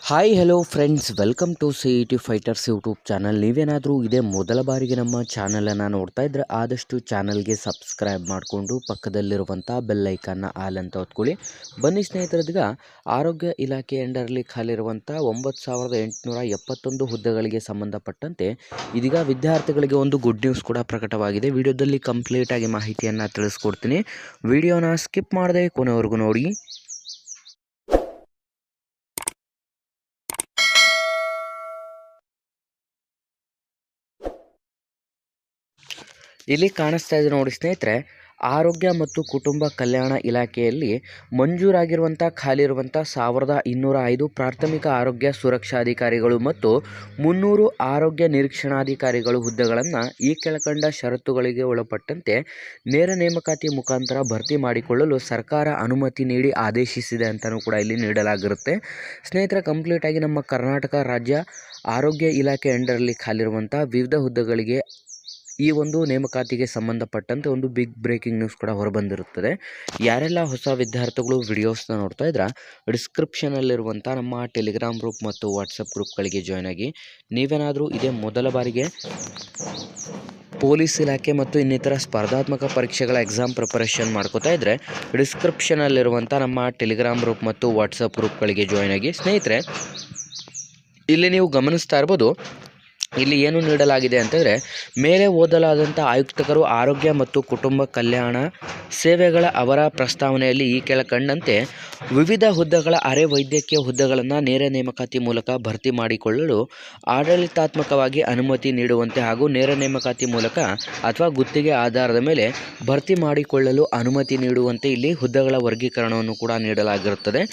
Hi hello friends, welcome to CET fighters YouTube channel. ನೀವೇನಾದರೂ ಇದೇ ಮೊದಲ ಬಾರಿಗೆ ನಮ್ಮ ಚಾನಲನ್ನು ನೋಡ್ತಾ ಇದ್ದರೆ ಆದಷ್ಟು ಚಾನಲ್ಗೆ ಸಬ್ಸ್ಕ್ರೈಬ್ ಮಾಡಿಕೊಂಡು ಪಕ್ಕದಲ್ಲಿರುವಂಥ ಬೆಲ್ ಐಕಾನ್ನ ಆಲ್ ಅಂತ ಹೊತ್ಕೊಳ್ಳಿ. ಬನ್ನಿ ಸ್ನೇಹಿತರದೀಗ ಆರೋಗ್ಯ ಇಲಾಖೆ ಅಂಡರ್ಲಿ ಖಾಲಿರುವಂಥ 9871 ಹುದ್ದೆಗಳಿಗೆ ಸಂಬಂಧಪಟ್ಟಂತೆ ಇದೀಗ ವಿದ್ಯಾರ್ಥಿಗಳಿಗೆ ಒಂದು ಗುಡ್ ನ್ಯೂಸ್ ಕೂಡ ಪ್ರಕಟವಾಗಿದೆ. ವಿಡಿಯೋದಲ್ಲಿ ಕಂಪ್ಲೀಟಾಗಿ ಮಾಹಿತಿಯನ್ನು ತಿಳಿಸ್ಕೊಡ್ತೀನಿ. ವಿಡಿಯೋನ ಸ್ಕಿಪ್ ಮಾಡದೆ ಕೊನೆವರೆಗೂ ನೋಡಿ. ಇಲ್ಲಿ ಕಾಣಿಸ್ತಾ ಇದೆ ನೋಡಿ ಸ್ನೇಹಿತರೆ, ಆರೋಗ್ಯ ಮತ್ತು ಕುಟುಂಬ ಕಲ್ಯಾಣ ಇಲಾಖೆಯಲ್ಲಿ ಮಂಜೂರಾಗಿರುವಂಥ ಖಾಲಿ ಇರುವಂಥ 1205 ಪ್ರಾಥಮಿಕ ಆರೋಗ್ಯ ಸುರಕ್ಷಾಧಿಕಾರಿಗಳು ಮತ್ತು 300 ಆರೋಗ್ಯ ನಿರೀಕ್ಷಣಾಧಿಕಾರಿಗಳು ಹುದ್ದೆಗಳನ್ನು ಈ ಕೆಳಕಂಡ ಷರತ್ತುಗಳಿಗೆ ಒಳಪಟ್ಟಂತೆ ನೇರ ನೇಮಕಾತಿ ಮುಖಾಂತರ ಭರ್ತಿ ಮಾಡಿಕೊಳ್ಳಲು ಸರ್ಕಾರ ಅನುಮತಿ ನೀಡಿ ಆದೇಶಿಸಿದೆ ಅಂತಲೂ ಕೂಡ ಇಲ್ಲಿ ನೀಡಲಾಗಿರುತ್ತೆ. ಸ್ನೇಹಿತರೆ, ಕಂಪ್ಲೀಟಾಗಿ ನಮ್ಮ ಕರ್ನಾಟಕ ರಾಜ್ಯ ಆರೋಗ್ಯ ಇಲಾಖೆ ಅಂಡರಲ್ಲಿ ಖಾಲಿರುವಂಥ ವಿವಿಧ ಹುದ್ದೆಗಳಿಗೆ ಈ ಒಂದು ನೇಮಕಾತಿಗೆ ಸಂಬಂಧಪಟ್ಟಂತೆ ಒಂದು ಬಿಗ್ ಬ್ರೇಕಿಂಗ್ ನ್ಯೂಸ್ ಕೂಡ ಹೊರಬಂದಿರುತ್ತದೆ. ಯಾರೆಲ್ಲ ಹೊಸ ವಿದ್ಯಾರ್ಥಿಗಳು ವಿಡಿಯೋಸ್ನ ನೋಡ್ತಾ ಇದ್ರ ಡಿಸ್ಕ್ರಿಪ್ಷನಲ್ಲಿರುವಂಥ ನಮ್ಮ ಟೆಲಿಗ್ರಾಮ್ ಗ್ರೂಪ್ ಮತ್ತು ವಾಟ್ಸಪ್ ಗ್ರೂಪ್ಗಳಿಗೆ ಜಾಯ್ನ್ ಆಗಿ. ನೀವೇನಾದರೂ ಇದೇ ಮೊದಲ ಬಾರಿಗೆ ಪೊಲೀಸ್ ಇಲಾಖೆ ಮತ್ತು ಇನ್ನಿತರ ಸ್ಪರ್ಧಾತ್ಮಕ ಪರೀಕ್ಷೆಗಳ ಎಕ್ಸಾಮ್ ಪ್ರಿಪರೇಷನ್ ಮಾಡ್ಕೋತಾ ಇದ್ದರೆ ಡಿಸ್ಕ್ರಿಪ್ಷನಲ್ಲಿರುವಂಥ ನಮ್ಮ ಟೆಲಿಗ್ರಾಮ್ ಗ್ರೂಪ್ ಮತ್ತು ವಾಟ್ಸಪ್ ಗ್ರೂಪ್ಗಳಿಗೆ ಜಾಯ್ನ್ ಆಗಿ. ಸ್ನೇಹಿತರೆ, ಇಲ್ಲಿ ನೀವು ಗಮನಿಸ್ತಾ ಇರ್ಬೋದು, ಇಲ್ಲಿ ಏನು ನೀಡಲಾಗಿದೆ ಅಂತಂದರೆ, ಮೇಲೆ ಓದಲಾದಂಥ ಆಯುಕ್ತರು ಆರೋಗ್ಯ ಮತ್ತು ಕುಟುಂಬ ಕಲ್ಯಾಣ ಸೇವೆಗಳ ಅವರ ಪ್ರಸ್ತಾವನೆಯಲ್ಲಿ ಈ ಕೆಳಕಂಡಂತೆ ವಿವಿಧ ಹುದ್ದೆಗಳ ಅರೆ ವೈದ್ಯಕೀಯ ಹುದ್ದೆಗಳನ್ನು ನೇರ ನೇಮಕಾತಿ ಮೂಲಕ ಭರ್ತಿ ಮಾಡಿಕೊಳ್ಳಲು ಆಡಳಿತಾತ್ಮಕವಾಗಿ ಅನುಮತಿ ನೀಡುವಂತೆ ಹಾಗೂ ನೇರ ನೇಮಕಾತಿ ಮೂಲಕ ಅಥವಾ ಗುತ್ತಿಗೆ ಆಧಾರದ ಮೇಲೆ ಭರ್ತಿ ಮಾಡಿಕೊಳ್ಳಲು ಅನುಮತಿ ನೀಡುವಂತೆ ಇಲ್ಲಿ ಹುದ್ದೆಗಳ ವರ್ಗೀಕರಣವನ್ನು ಕೂಡ ನೀಡಲಾಗಿರುತ್ತದೆ.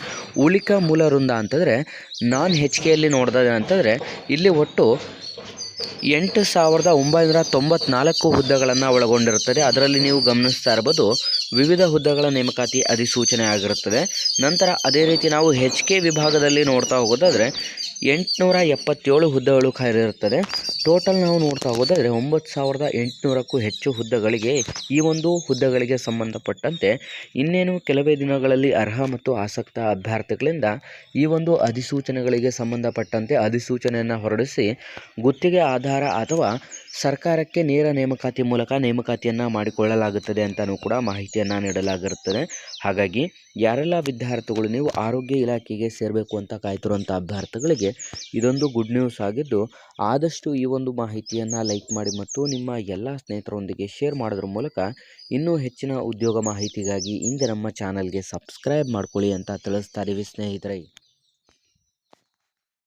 ಉಳಿಕ ಮೂಲ ವೃಂದ ಅಂತಂದರೆ ನಾನ್ HKಯಲ್ಲಿ ನೋಡಿದ್ರೆ ಅಂತಂದರೆ ಇಲ್ಲಿ ಒಟ್ಟು 8994 ಹುದ್ದೆಗಳನ್ನು ಒಳಗೊಂಡಿರುತ್ತದೆ. ಅದರಲ್ಲಿ ನೀವು ಗಮನಿಸ್ತಾ ಇರ್ಬೋದು, ವಿವಿಧ ಹುದ್ದೆಗಳ ನೇಮಕಾತಿ ಅಧಿಸೂಚನೆ ಆಗಿರುತ್ತದೆ. ನಂತರ ಅದೇ ರೀತಿ ನಾವು HK ವಿಭಾಗದಲ್ಲಿ ನೋಡ್ತಾ ಹೋಗೋದಾದರೆ 877 ಹುದ್ದೆಗಳು ಖಾಲಿರುತ್ತದೆ. ಟೋಟಲ್ ನಾವು ನೋಡ್ತಾ ಹೋಗೋದಾದರೆ 9800ಕ್ಕೂ ಹೆಚ್ಚು ಹುದ್ದೆಗಳಿಗೆ ಈ ಒಂದು ಹುದ್ದೆಗಳಿಗೆ ಸಂಬಂಧಪಟ್ಟಂತೆ ಇನ್ನೇನು ಕೆಲವೇ ದಿನಗಳಲ್ಲಿ ಅರ್ಹ ಮತ್ತು ಆಸಕ್ತ ಅಭ್ಯರ್ಥಿಗಳಿಂದ ಈ ಒಂದು ಅಧಿಸೂಚನೆಗಳಿಗೆ ಸಂಬಂಧಪಟ್ಟಂತೆ ಅಧಿಸೂಚನೆಯನ್ನು ಹೊರಡಿಸಿ ಗುತ್ತಿಗೆ ಆಧಾರ ಅಥವಾ ಸರ್ಕಾರಕ್ಕೆ ನೇರ ನೇಮಕಾತಿ ಮೂಲಕ ನೇಮಕಾತಿಯನ್ನು ಮಾಡಿಕೊಳ್ಳಲಾಗುತ್ತದೆ ಅಂತಲೂ ಕೂಡ ಮಾಹಿತಿಯನ್ನು ನೀಡಲಾಗಿರುತ್ತದೆ. ಹಾಗಾಗಿ ಯಾರೆಲ್ಲ ವಿದ್ಯಾರ್ಥಿಗಳು ನೀವು ಆರೋಗ್ಯ ಇಲಾಖೆಗೆ ಸೇರಬೇಕು ಅಂತ ಕಾಯ್ತಿರುವಂಥ ಅಭ್ಯರ್ಥಿಗಳಿಗೆ ಇದೊಂದು ಗುಡ್ ನ್ಯೂಸ್ ಆಗಿದ್ದು, ಆದಷ್ಟು ಈ ಒಂದು ಮಾಹಿತಿಯನ್ನು ಲೈಕ್ ಮಾಡಿ ಮತ್ತು ನಿಮ್ಮ ಎಲ್ಲ ಸ್ನೇಹಿತರೊಂದಿಗೆ ಶೇರ್ ಮಾಡೋದ್ರ ಮೂಲಕ ಇನ್ನೂ ಹೆಚ್ಚಿನ ಉದ್ಯೋಗ ಮಾಹಿತಿಗಾಗಿ ಇಂದು ನಮ್ಮ ಚಾನಲ್ಗೆ ಸಬ್ಸ್ಕ್ರೈಬ್ ಮಾಡ್ಕೊಳ್ಳಿ ಅಂತ ತಿಳಿಸ್ತಾ ಇದ್ದೀವಿ ಸ್ನೇಹಿತರೆ.